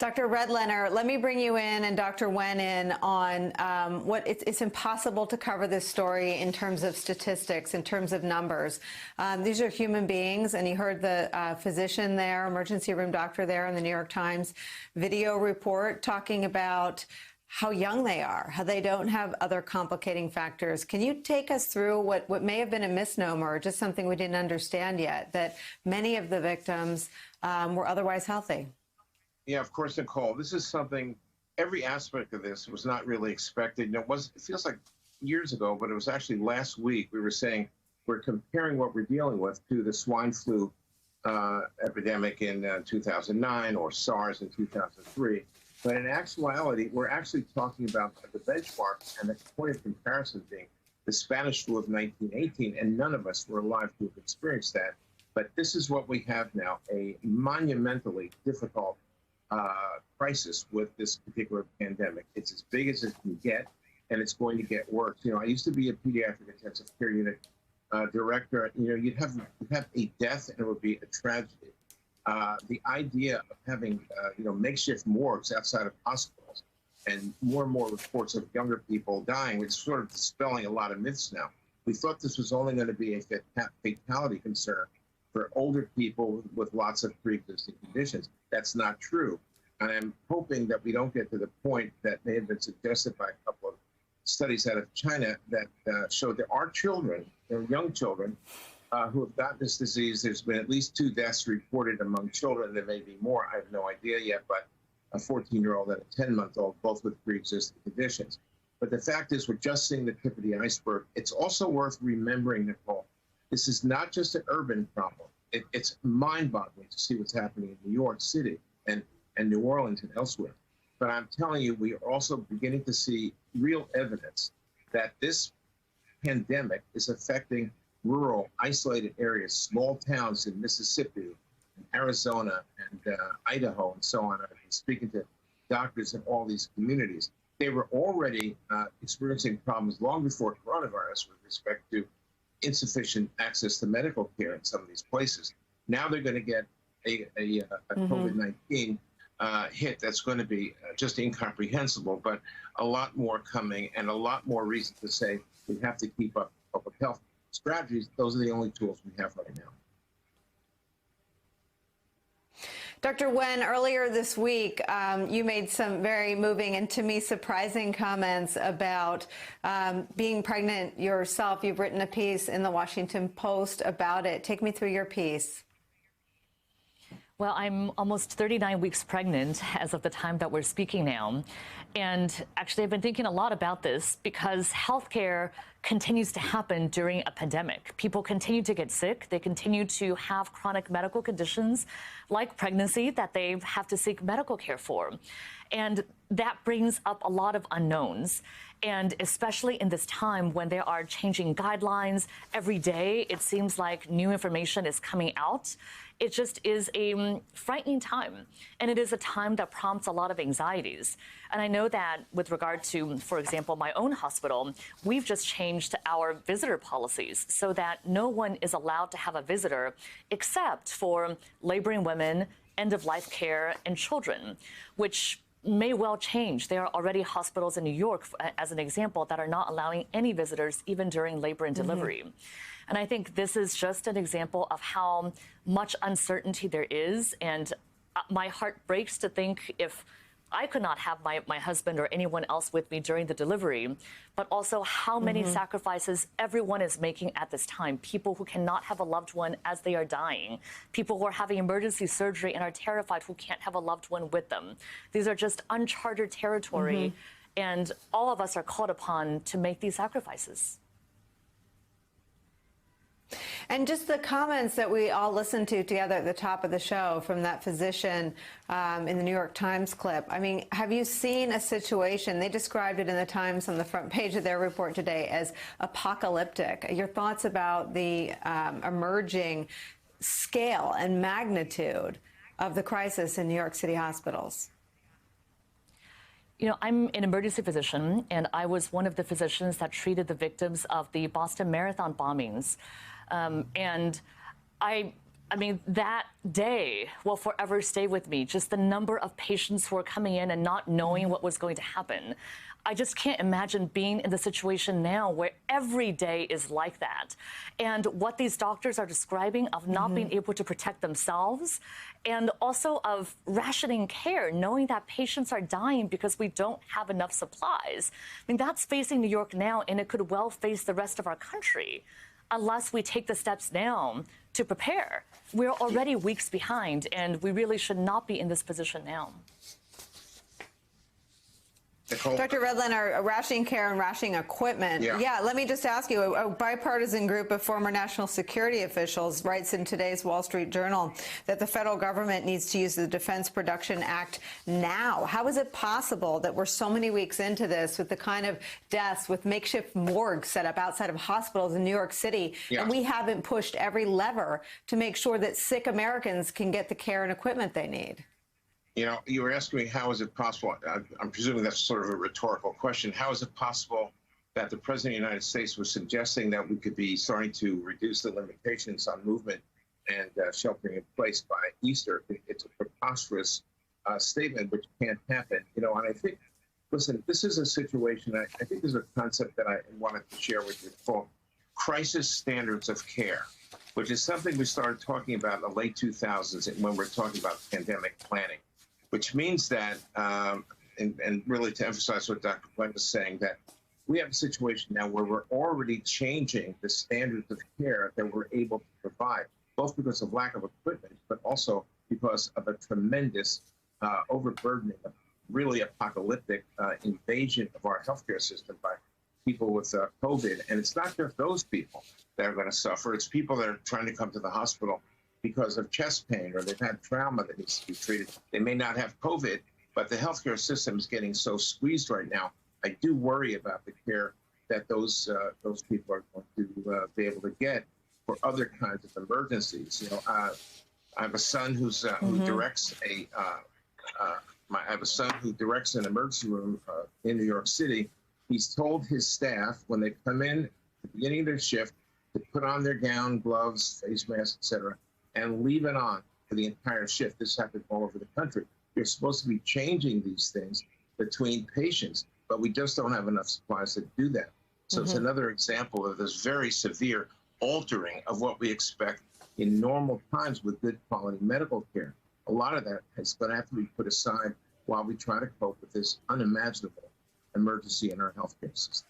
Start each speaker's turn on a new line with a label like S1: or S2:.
S1: Dr. Redlener, let me bring you in and Dr. Wen in on what it's impossible to cover this story in terms of statistics, in terms of numbers. These are human beings, and you heard the physician there, emergency room doctor there in the New York Times video report talking about how young they are, how they don't have other complicating factors. Can you take us through what may have been a misnomer, or just something we didn't understand yet, that many of the victims were otherwise healthy?
S2: Yeah, of course, Nicole. This is something, every aspect of this was not really expected. And it feels like years ago, but it was actually last week we were saying we're comparing what we're dealing with to the swine flu epidemic in 2009 or SARS in 2003. But in actuality, we're actually talking about the benchmark and the point of comparison being the Spanish flu of 1918, and none of us were alive to have experienced that. But this is what we have now, a monumentally difficult crisis with this particular pandemic. It's as big as it can get, and it's going to get worse. You know, I used to be a pediatric intensive care unit director. You know, you'd have a death, and it would be a tragedy. The idea of having makeshift morgues outside of hospitals and more reports of younger people dying, it's sort of dispelling a lot of myths now. We thought this was only going to be a fatality concern for older people with lots of pre-existing conditions. That's not true. And I'm hoping that we don't get to the point that may have been suggested by a couple of studies out of China that showed there are children, there are young children, who have gotten this disease. There's been at least 2 deaths reported among children. There may be more. I have no idea yet, but a 14-year-old and a 10-month-old, both with pre-existing conditions. But the fact is, we're just seeing the tip of the iceberg. It's also worth remembering, Nicole, this is not just an urban problem. It's mind-boggling to see what's happening in New York City and New Orleans and elsewhere. But I'm telling you, we are also beginning to see real evidence that this pandemic is affecting rural, isolated areas, small towns in Mississippi, and Arizona, and Idaho, and so on. I've been speaking to doctors in all these communities. They were already experiencing problems long before coronavirus with respect to insufficient access to medical care in some of these places. Now they're going to get a COVID-19 hit that's going to be just incomprehensible, but a lot more coming and a lot more reason to say we have to keep up public health strategies. Those are the only tools we have right now.
S1: Dr. Wen, earlier this week, you made some very moving and to me surprising comments about being pregnant yourself. You've written a piece in the Washington Post about it. Take me through your piece.
S3: Well, I'm almost 39 weeks pregnant as of the time that we're speaking now. And actually, I've been thinking a lot about this because healthcare continues to happen during a pandemic. People continue to get sick. They continue to have chronic medical conditions like pregnancy that they have to seek medical care for. And that brings up a lot of unknowns. And especially in this time when there are changing guidelines every day, it seems like new information is coming out. It just is a frightening time. And it is a time that prompts a lot of anxieties. And I know that with regard to, for example, my own hospital, we've just changed our visitor policies so that no one is allowed to have a visitor except for laboring women, end-of-life care, and children, which may well change. There are already hospitals in New York, as an example, that are not allowing any visitors even during labor and delivery. And I think this is just an example of how much uncertainty there is. And my heart breaks to think if I could not have my husband or anyone else with me during the delivery, but also how many sacrifices everyone is making at this time. People who cannot have a loved one as they are dying. People who are having emergency surgery and are terrified who can't have a loved one with them. These are just uncharted territory, and all of us are called upon to make these sacrifices.
S1: And just the comments that we all listened to together at the top of the show from that physician in the New York Times clip. I mean, have you seen a situation? They described it in the Times on the front page of their report today as apocalyptic. Your thoughts about the emerging scale and magnitude of the crisis in New York City hospitals?
S3: You know, I'm an emergency physician, and I was one of the physicians that treated the victims of the Boston Marathon bombings. And I I mean, that day will forever stay with me. Just the number of patients who are coming in and not knowing what was going to happen. I just can't imagine being in the situation now where every day is like that. And what these doctors are describing of not being able to protect themselves and also of rationing care, knowing that patients are dying because we don't have enough supplies. I mean, that's facing New York now, and it could well face the rest of our country unless we take the steps now to prepare. We're already weeks behind, and we really should not be in this position now.
S2: Nicole?
S1: Dr. Redlin, our rationing care and rationing equipment. Yeah, let me just ask you, a bipartisan group of former national security officials writes in today's Wall Street Journal that the federal government needs to use the Defense Production Act now. How is it possible that we're so many weeks into this with the kind of deaths, with makeshift morgues set up outside of hospitals in New York City, and we haven't pushed every lever to make sure that sick Americans can get the care and equipment they need?
S2: You know, you were asking me, how is it possible? I'm presuming that's sort of a rhetorical question. How is it possible that the President of the United States was suggesting that we could be starting to reduce the limitations on movement and sheltering in place by Easter? It's a preposterous statement, which can't happen. You know, and I think, listen, this is a situation, I think there's a concept that I wanted to share with you called crisis standards of care, which is something we started talking about in the late 2000s when we're talking about pandemic planning. Which means that, and really to emphasize what Dr. Glenn was saying, that we have a situation now where we're already changing the standards of care that we're able to provide, both because of lack of equipment, but also because of a tremendous overburdening, really apocalyptic invasion of our healthcare system by people with COVID. And it's not just those people that are going to suffer. It's people that are trying to come to the hospital because of chest pain, or they've had trauma that needs to be treated. They may not have COVID, but the healthcare system is getting so squeezed right now. I do worry about the care that those people are going to be able to get for other kinds of emergencies. You know, I have a son who directs I have a son who directs an emergency room in New York City. He's told his staff when they come in at the beginning of their shift to put on their gown, gloves, face masks, etc., and leave it on for the entire shift. This happened all over the country. You're supposed to be changing these things between patients, but we just don't have enough supplies to do that. So it's another example of this very severe altering of what we expect in normal times with good quality medical care. A lot of that is going to have to be put aside while we try to cope with this unimaginable emergency in our healthcare system.